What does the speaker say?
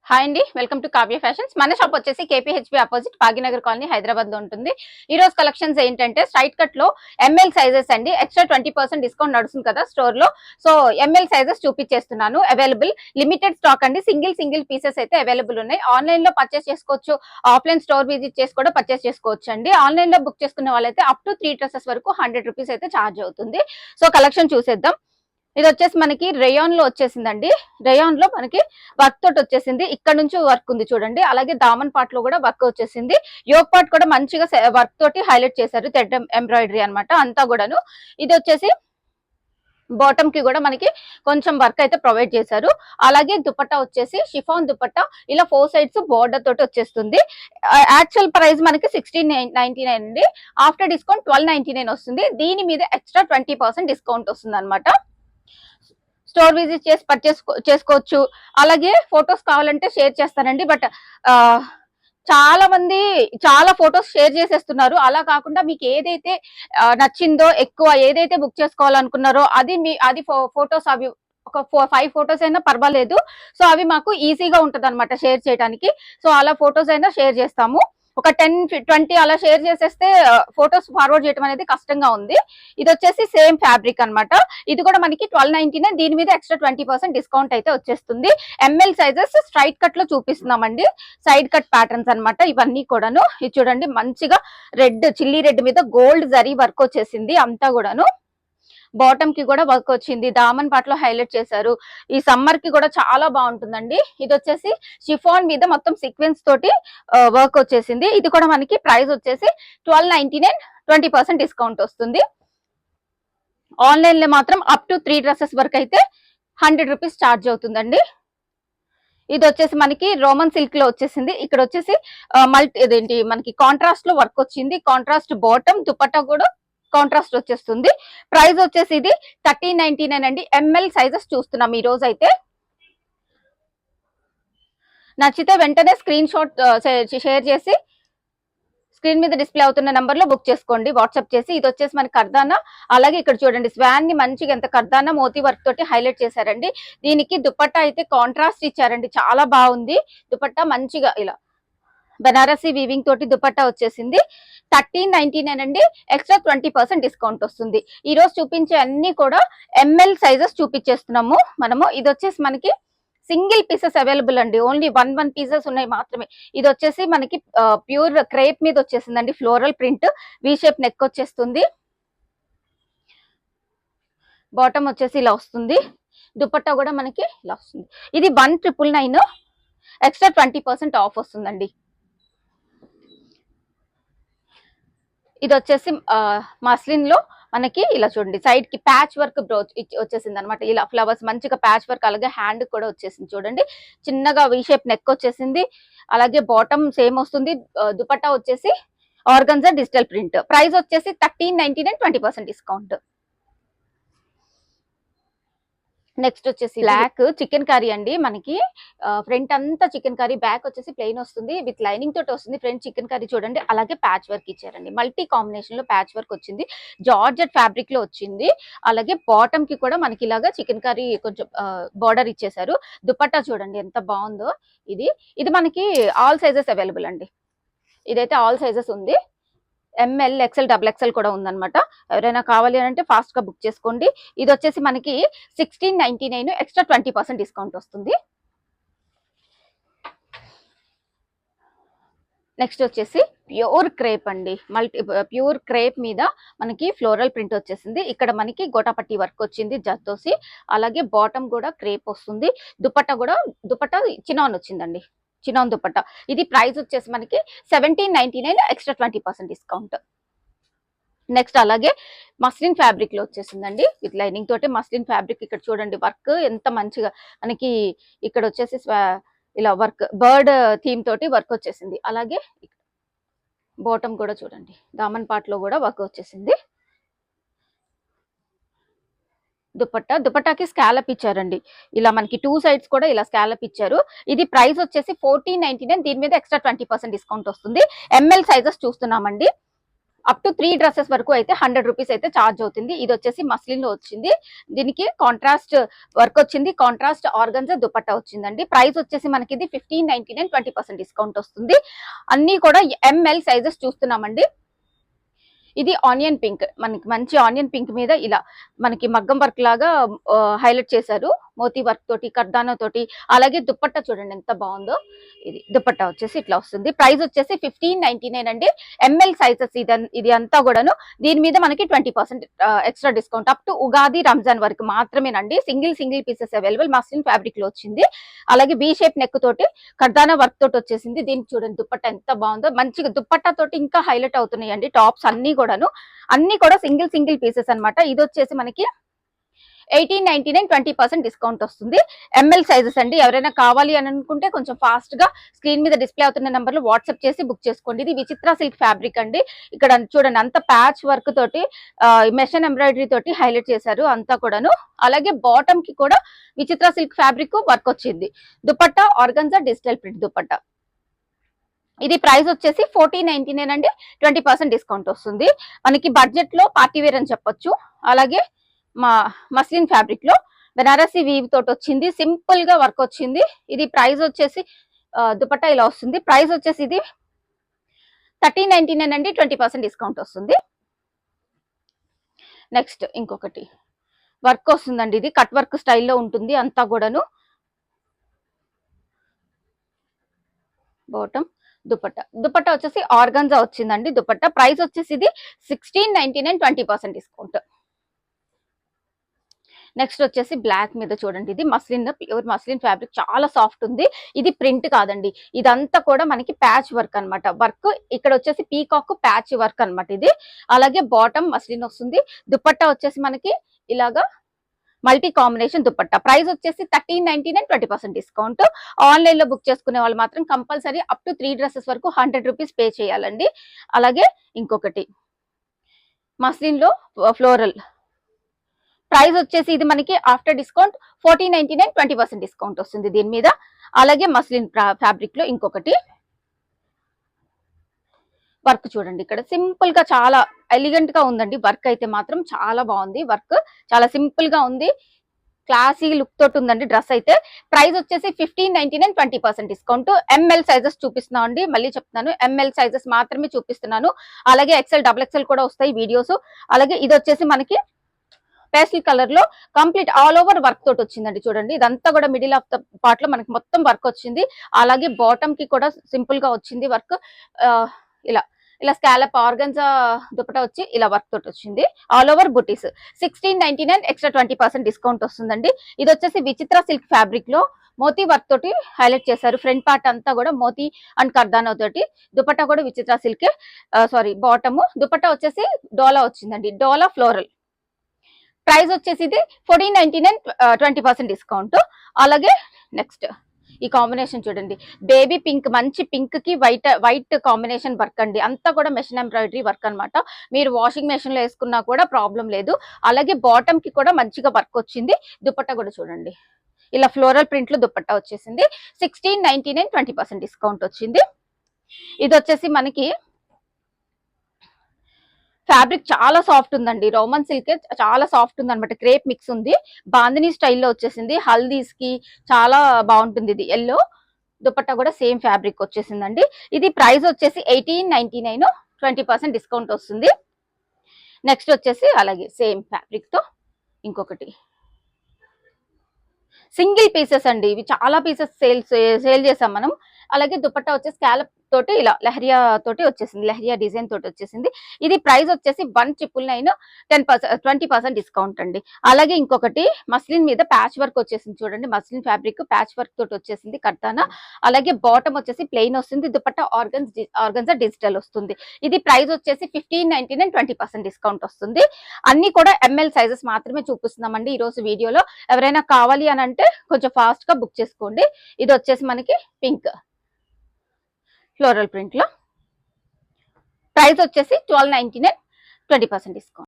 Hi అండి, welcome to Kavya fashions. మన shop వచ్చేసి KPHB opposite Bhagyanagar colony Hyderabad లో ఉంటుంది. ఈ రోజు కలెక్షన్స్ ఏంటంటే స్ట్రైట్ కట్ లో ఎంఎల్ సైజెస్ అండి. ఎక్స్ట్రా 20% డిస్కౌంట్ నడుస్తుంది కదా స్టోర్ లో. సో ఎంఎల్ సైజెస్ చూపించేస్తున్నాను. అవైలబుల్ లిమిటెడ్ స్టాక్ అండి. సింగిల్ పీసెస్ అయితే అవైలబుల్ ఉన్నాయి. ఆన్లైన్ లో పర్చేస్ చేసుకోవచ్చు, ఆఫ్లైన్ స్టోర్ విజిట్ చేసి కూడా పర్చేస్ చేసుకోవచ్చు అండి. ఆన్లైన్ లో బుక్ చేసుకునే వాళ్ళైతే అప్ టు 3 డ్రెస్సెస్ వరకు 100 రూపీస్ అయితే ఛార్జ్ అవుతుంది. సో కలెక్షన్ చూసేద్దాం. ఇది వచ్చేసి మనకి రేయాన్ లో వచ్చేసిందండి. రేయాన్ లో మనకి వర్క్ తోటి వచ్చేసింది. ఇక్కడ నుంచి వర్క్ ఉంది చూడండి. అలాగే దామన్ పార్ట్ లో కూడా వర్క్ వచ్చేసింది. యోగ్ పార్ట్ కూడా మంచిగా వర్క్ తోటి హైలైట్ చేశారు. థ్రెడ్ ఎంబ్రాయిడరీ అనమాట అంతా కూడాను. ఇది వచ్చేసి బాటమ్ కి కూడా మనకి కొంచెం వర్క్ అయితే ప్రొవైడ్ చేశారు. అలాగే దుపట్టా వచ్చేసి షిఫాన్ దుపట్టా ఇలా 4 సైడ్స్ బోర్డర్ తోటి వచ్చేస్తుంది. యాక్చువల్ ప్రైస్ మనకి 1699 అండి. ఆఫ్టర్ డిస్కౌంట్ 1299 వస్తుంది. దీని మీద ఎక్స్ట్రా 20% డిస్కౌంట్ వస్తుంది అనమాట. స్టోర్ విజిట్ చేసి పర్చేస్ చేసుకోవచ్చు. అలాగే ఫొటోస్ కావాలంటే షేర్ చేస్తానండి. బట్ చాలా మంది చాలా ఫొటోస్ షేర్ చేసేస్తున్నారు. అలా కాకుండా మీకు ఏదైతే నచ్చిందో, ఎక్కువ ఏదైతే బుక్ చేసుకోవాలనుకున్నారో అది ఫొటోస్ అవి ఒక 5 ఫొటోస్ అయినా పర్వాలేదు. సో అవి మాకు ఈజీగా ఉంటది అనమాట షేర్ చేయడానికి. సో అలా ఫొటోస్ అయినా షేర్ చేస్తాము. ఒక 10-20 అలా షేర్ చేసేస్తే ఫొటోస్ ఫార్వర్డ్ చేయడం అనేది కష్టంగా ఉంది. ఇది వచ్చేసి సేమ్ ఫ్యాబ్రిక్ అనమాట. ఇది కూడా మనకి 1299. దీని మీద ఎక్స్ట్రా 20% డిస్కౌంట్ అయితే వచ్చేస్తుంది. ఎంఎల్ సైజెస్ స్ట్రైట్ కట్ లో చూపిస్తున్నామండి. సైడ్ కట్ ప్యాటర్న్స్ అనమాట ఇవన్నీ కూడాను. ఇది చూడండి, మంచిగా చిల్లీ రెడ్ మీద గోల్డ్ జరీ వర్క్ వచ్చేసింది అంతా కూడాను. బాటమ్ కి కూడా వర్క్ వచ్చింది. దామన్ పార్ట్ లో హైలైట్ చేశారు. ఈ సమ్మర్ కి కూడా చాలా బాగుంటుందండి. ఇది వచ్చేసి షిఫాన్ మీద మొత్తం సీక్వెన్స్ తోటి వర్క్ వచ్చేసింది. ఇది కూడా మనకి ప్రైస్ వచ్చేసి 1299, 20% డిస్కౌంట్ వస్తుంది. ఆన్లైన్ లో మాత్రం అప్ టు 3 డ్రెస్సెస్ వరకు అయితే 100 రూపీస్ ఛార్జ్ అవుతుందండి. ఇది వచ్చేసి మనకి రోమన్ సిల్క్ లో వచ్చేసింది. ఇక్కడ వచ్చేసి ఇదేంటి మనకి కాంట్రాస్ట్ లో వర్క్ వచ్చింది. కాంట్రాస్ట్ బాటమ్, దుపట్టా కూడా కాంట్రాస్ట్ వచ్చేస్తుంది. ప్రైస్ వచ్చేసి ఇది 1399 అండి. ఎంఎల్ సైజెస్ చూస్తున్నాం ఈ రోజు అయితే. నచ్చితే వెంటనే స్క్రీన్ షాట్ షేర్ చేసి స్క్రీన్ మీద డిస్ప్లే అవుతున్న నెంబర్ లో బుక్ చేసుకోండి, వాట్సాప్ చేసి. ఇది వచ్చేసి మనకి కర్దానా. అలాగే ఇక్కడ చూడండి, స్వాన్ ని మంచిగా ఎంత కర్దానా మోతీ వర్క్ తోటి హైలైట్ చేశారండి. దీనికి దుపట్టా అయితే కాంట్రాస్ట్ ఇచ్చారండి, చాలా బాగుంది. దుపట్టా మంచిగా ఇలా బనారసి వీవింగ్ తోటి దుపట్టా వచ్చేసింది. 1399 అండి. ఎక్స్ట్రా 20% డిస్కౌంట్ వస్తుంది. ఈ రోజు చూపించే అన్ని కూడా ఎంఎల్ సైజెస్ చూపించేస్తున్నాము మనము. ఇది వచ్చేసి మనకి సింగిల్ పీసెస్ అవైలబుల్ అండి. ఓన్లీ 1 పీసెస్ ఉన్నాయి మాత్రమే. ఇది వచ్చేసి మనకి ప్యూర్ క్రేప్ మీద వచ్చేసిందండి. Floral print, V shape neck వచ్చేస్తుంది. బాటమ్ వచ్చేసి ఇలా వస్తుంది. దుపట్టా కూడా మనకి ఇలా వస్తుంది. ఇది 1999. ఎక్స్ట్రా 20% ఆఫ్ వస్తుందండి. ఇది వచ్చేసి మస్లిన్ లో మనకి ఇలా చూడండి, సైడ్ కి ప్యాచ్ వర్క్ వచ్చేసింది అనమాట. ఇలా ఫ్లవర్స్ మంచిగా ప్యాచ్ వర్క్, అలాగే హ్యాండ్ కూడా వచ్చేసింది చూడండి. చిన్నగా వి షేప్ నెక్ వచ్చేసింది. అలాగే బాటమ్ సేమ్ వస్తుంది. దుపట్టా వచ్చేసి ఆర్గన్జా డిజిటల్ ప్రింట్. ప్రైస్ వచ్చేసి 1399, 20% డిస్కౌంట్. నెక్స్ట్ వచ్చేసి బ్లాక్ చికెన్ కర్రీ అండి. మనకి ఫ్రంట్ అంతా చికెన్ కర్రీ, బ్యాక్ వచ్చేసి ప్లెయిన్ వస్తుంది. విత్ లైనింగ్ తోటి వస్తుంది. ఫ్రంట్ చికెన్ కర్రీ చూడండి. అలాగే ప్యాచ్ వర్క్ ఇచ్చారండి. మల్టీ కాంబినేషన్ లో ప్యాచ్ వర్క్ వచ్చింది. జార్జెట్ ఫ్యాబ్రిక్ లో వచ్చింది. అలాగే బాటమ్ కి కూడా మనకి ఇలాగా చికెన్ కర్రీ కొంచెం బార్డర్ ఇచ్చేసారు. దుపట్టా చూడండి ఎంత బాగుందో. ఇది మనకి ఆల్ సైజెస్ అవైలబుల్ అండి. ఇదైతే ఆల్ సైజెస్ ఉంది. ఎంఎల్, ఎక్సెల్, XXL కూడా ఉందన్నమాట. ఎవరైనా కావాలి అంటే ఫాస్ట్ గా బుక్ చేసుకోండి. ఇది వచ్చేసి మనకి 1699, ఎక్స్ట్రా 20% డిస్కౌంట్ వస్తుంది. నెక్స్ట్ వచ్చేసి ప్యూర్ క్రేప్ అండి. ప్యూర్ క్రేప్ మీద మనకి ఫ్లోరల్ ప్రింట్ వచ్చేసింది. ఇక్కడ మనకి గోటాపట్టి వర్క్ వచ్చింది జర్దోసి. అలాగే బాటమ్ కూడా క్రేప్ వస్తుంది. దుపట్టా చినాన్ వచ్చిందండి, చినాన్ దుపట్టా. ఇది ప్రైస్ వచ్చేసి మనకి 1799, ఎక్స్ట్రా 20% డిస్కౌంట్. నెక్స్ట్ అలాగే మస్లిన్ ఫ్యాబ్రిక్ లో వచ్చేసిందండి. విత్ లైనింగ్ తోటి మస్లిన్ ఫ్యాబ్రిక్. ఇక్కడ చూడండి వర్క్ ఎంత మంచిగా మనకి. ఇక్కడ వచ్చేసి ఇలా వర్క్ బర్డ్ థీమ్ తోటి వర్క్ వచ్చేసింది. అలాగే బాటమ్ కూడా చూడండి, దామన్ పార్ట్ లో కూడా వర్క్ వచ్చేసింది. దుపట్టాకి స్కాలప్ ఇచ్చారండి. ఇలా మనకి 2 సైడ్స్ కూడా ఇలా స్కాలప్ ఇచ్చారు. ఇది ప్రైస్ వచ్చేసి 1499. దీని మీద ఎక్స్ట్రా 20% డిస్కౌంట్ వస్తుంది. ఎంఎల్ సైజెస్ చూస్తున్నామండి. అప్ టు 3 డ్రెస్సెస్ వరకు అయితే 100 రూపీస్ అయితే ఛార్జ్ అవుతుంది. ఇది వచ్చేసి మస్లిన్ లో వచ్చింది. దీనికి కాంట్రాస్ట్ వర్క్ వచ్చింది, కాంట్రాస్ట్ ఆర్గన్జా దుపట్టా వచ్చిందండి. ప్రైస్ వచ్చేసి మనకి ఇది 1599, 20% డిస్కౌంట్ వస్తుంది. అన్ని కూడా ఎంఎల్ సైజెస్ చూస్తున్నామండి. ఇది ఆనియన్ పింక్, మనకి మంచి ఆనియన్ పింక్ మీద ఇలా మనకి మగ్గం వర్క్ లాగా హైలైట్ చేశారు, మోతీ వర్క్ తోటి, కర్దానా తోటి. అలాగే దుపట్టా చూడండి ఎంత బాగుందో. ఇది దుపట్టా వచ్చేసి ఇట్లా వస్తుంది. ప్రైస్ వచ్చేసి 1599 అండి. ఎంఎల్ సైజెస్ ఇది అంతా కూడాను. దీని మీద మనకి 20% extra discount up to Ugadi Ramzan వరకు మాత్రమేనండి. Single pieces available. Muslin fabric లో వచ్చింది. అలాగే బీ షేప్ నెక్ తోటి కర్దానా వర్క్ తోటి వచ్చేసింది. దీనికి చూడండి దుపట్టా ఎంత బాగుందో. మంచిగా దుపట్టా తోటి ఇంకా హైలైట్ అవుతున్నాయండి టాప్స్ అన్ని కూడాను. అన్ని కూడా సింగిల్ పీసెస్ అన్నమాట. ఇది వచ్చేసి మనకి 1899, 20% డిస్కౌంట్ వస్తుంది. ఎంఎల్ సైజెస్ అండి. ఎవరైనా కావాలి అని అనుకుంటే కొంచెం ఫాస్ట్ గా స్క్రీన్ మీద డిస్ప్లే అవుతున్న నెంబర్ లో వాట్సాప్ చేసి బుక్ చేసుకోండి. ఇది విచిత్ర సిల్క్ ఫ్యాబ్రిక్ అండి. ఇక్కడ చూడండి అంత ప్యాచ్ వర్క్ తోటి మెషిన్ ఎంబ్రాయిడరీ తోటి హైలైట్ చేశారు అంతా కూడాను. అలాగే బాటమ్ కి కూడా విచిత్ర సిల్క్ ఫ్యాబ్రిక్ వర్క్ వచ్చింది. Dupatta organza digital print dupatta. ఇది ప్రైస్ వచ్చేసి 1499 అండి. 20% డిస్కౌంట్ వస్తుంది. మనకి బడ్జెట్ లో పార్టీ వేర్ అని చెప్పొచ్చు. అలాగే మస్లిన్ ఫ్యాబ్రిక్ లో బెనారసీ వీవ్ తోటి వచ్చింది. సింపుల్ గా వర్క్ వచ్చింది. ఇది ప్రైస్ వచ్చేసి దుపట్టా ఇలా వస్తుంది. ప్రైస్ వచ్చేసి ఇది 1399 అండి. 20% డిస్కౌంట్ వస్తుంది. నెక్స్ట్ ఇంకొకటి వర్క్ వస్తుందండి. ఇది కట్ వర్క్ స్టైల్లో ఉంటుంది అంతా కూడాను. బాటమ్ దుపట్టా వచ్చేసి ఆర్గన్జా వచ్చిందండి. దుపట్టా ప్రైస్ వచ్చేసి ఇది 1699, 20% డిస్కౌంట్. నెక్స్ట్ వచ్చేసి బ్లాక్ మీద చూడండి. ఇది ప్యూర్ మస్లిన్ ఫ్యాబ్రిక్, చాలా సాఫ్ట్ ఉంది. ఇది ప్రింట్ కాదండి, ఇదంతా కూడా మనకి ప్యాచ్ వర్క్ అనమాట. వర్క్ ఇక్కడ వచ్చేసి పీకాక్ ప్యాచ్ వర్క్ అనమాట ఇది. అలాగే బాటమ్ మస్లిన్ వస్తుంది. దుపట్టా వచ్చేసి మనకి ఇలాగా మల్టీ కాంబినేషన్ దుపట్టా. ప్రైస్ వచ్చేసి 1399, 20% డిస్కౌంట్. ఆన్లైన్ లో బుక్ చేసుకునే వాళ్ళు మాత్రం కంపల్సరీ అప్ టు 3 డ్రెస్సెస్ వరకు 100 రూపీస్ పే చేయాలండి. అలాగే ఇంకొకటి మస్లిన్ లో ఫ్లోరల్. ప్రైస్ వచ్చేసి ఇది మనకి ఆఫ్టర్ డిస్కౌంట్ 1499, 20% డిస్కౌంట్ వస్తుంది దీని మీద. అలాగే మస్లిన్ ఫ్యాబ్రిక్ లో ఇంకొకటి వర్క్ చూడండి. ఇక్కడ సింపుల్ గా చాలా ఎలిగెంట్ గా ఉందండి. వర్క్ అయితే మాత్రం చాలా బాగుంది. వర్క్ చాలా సింపుల్ గా ఉంది. క్లాసీ లుక్ తోటి ఉందండి డ్రెస్ అయితే. ప్రైస్ వచ్చేసి 1599, 20% డిస్కౌంట్. ఎంఎల్ సైజెస్ చూపిస్తున్నాను అండి. మళ్ళీ చెప్తున్నాను, ఎంఎల్ సైజెస్ మాత్రమే చూపిస్తున్నాను. అలాగే ఎక్సెల్, డబుల్ ఎక్సెల్ కూడా వస్తాయి వీడియోస్. అలాగే ఇది వచ్చేసి మనకి పేస్టల్ కలర్ లో కంప్లీట్ ఆల్ ఓవర్ వర్క్ తోటి వచ్చిందండి. చూడండి ఇదంతా కూడా మిడిల్ ఆఫ్ ద పార్ట్ లో మనకి మొత్తం వర్క్ వచ్చింది. అలాగే బాటమ్ కి కూడా సింపుల్ గా వచ్చింది వర్క్. ఇలా ఇలా స్కాలప్ ఆర్గన్జా దుపట్టా వచ్చి ఇలా వర్క్ తోటి వచ్చింది. ఆల్ ఓవర్ బుటీస్. 1699, ఎక్స్ట్రా 20% డిస్కౌంట్ వస్తుందండి. ఇది వచ్చేసి విచిత్ర సిల్క్ ఫ్యాబ్రిక్ లో మోతీ వర్క్ తోటి హైలైట్ చేశారు. ఫ్రంట్ పార్ట్ అంతా కూడా మోతీ అండ్ కర్దానా తోటి. దుపట్టా కూడా విచిత్ర సిల్క్, బాటమ్. దుపట్టా వచ్చేసి డోలా వచ్చిందండి, డోలా ఫ్లోరల్. ప్రైస్ వచ్చేసి ఇది 1499, 20% డిస్కౌంట్. అలాగే నెక్స్ట్ ఈ కాంబినేషన్ చూడండి. బేబీ పింక్, మంచి పింక్ కి వైట్ కాంబినేషన్ వర్క్ అండి. అంతా కూడా మెషిన్ ఎంబ్రాయిడరీ వర్క్ అనమాట. మీరు వాషింగ్ మెషిన్ లో వేసుకున్నా కూడా ప్రాబ్లం లేదు. అలాగే బాటమ్ కి కూడా మంచిగా వర్క్ వచ్చింది. దుపట్టా కూడా చూడండి ఇలా ఫ్లోరల్ ప్రింట్ లో దుపట్టా వచ్చేసింది. 1699, 20% డిస్కౌంట్ వచ్చింది. ఇది వచ్చేసి మనకి ఫ్యాబ్రిక్ చాలా సాఫ్ట్ ఉందండి. రోమన్ సిల్క్ చాలా సాఫ్ట్ ఉంది అనమాట. క్రేప్ మిక్స్ ఉంది. బాందినీ స్టైల్లో వచ్చేసింది. హల్దీస్ కి చాలా బాగుంటుంది. ఇది ఎల్లో. దుపట్టా కూడా సేమ్ ఫ్యాబ్రిక్ వచ్చేసిందండి. ఇది ప్రైస్ వచ్చేసి 1899, 20% డిస్కౌంట్ వస్తుంది. నెక్స్ట్ వచ్చేసి అలాగే సేమ్ ఫ్యాబ్రిక్ తో ఇంకొకటి సింగిల్ పీసెస్ అండి. ఇవి చాలా పీసెస్ సేల్ చేసాం మనం. అలాగే దుపట్టా వచ్చేసి స్కాలప్ తోటి ఇలా లెహరియా తోటి వచ్చేసింది, లెహరియా డిజైన్ తోటి వచ్చేసింది. ఇది ప్రైస్ వచ్చేసి 1999, 20% డిస్కౌంట్ అండి. అలాగే ఇంకొకటి మస్లిన్ మీద ప్యాచ్ వర్క్ వచ్చేసింది చూడండి. మస్లిన్ ఫ్యాబ్రిక్ ప్యాచ్ వర్క్ తోటి వచ్చేసింది కర్దానా. అలాగే బాటమ్ వచ్చేసి ప్లెయిన్ వస్తుంది. దుపట్టా ఆర్గన్జా డిజిటల్ వస్తుంది. ఇది ప్రైస్ వచ్చేసి 1599, 20% డిస్కౌంట్ వస్తుంది. అన్ని కూడా ఎంఎల్ సైజెస్ మాత్రమే చూపిస్తున్నామండి ఈ రోజు వీడియోలో. ఎవరైనా కావాలి అని అంటే కొంచెం ఫాస్ట్ గా బుక్ చేసుకోండి. ఇది వచ్చేసి మనకి పింక్ ఫ్లోరల్ ప్రింట్ లో. ప్రైస్ వచ్చేసి 1299, 20% డిస్కౌంట్.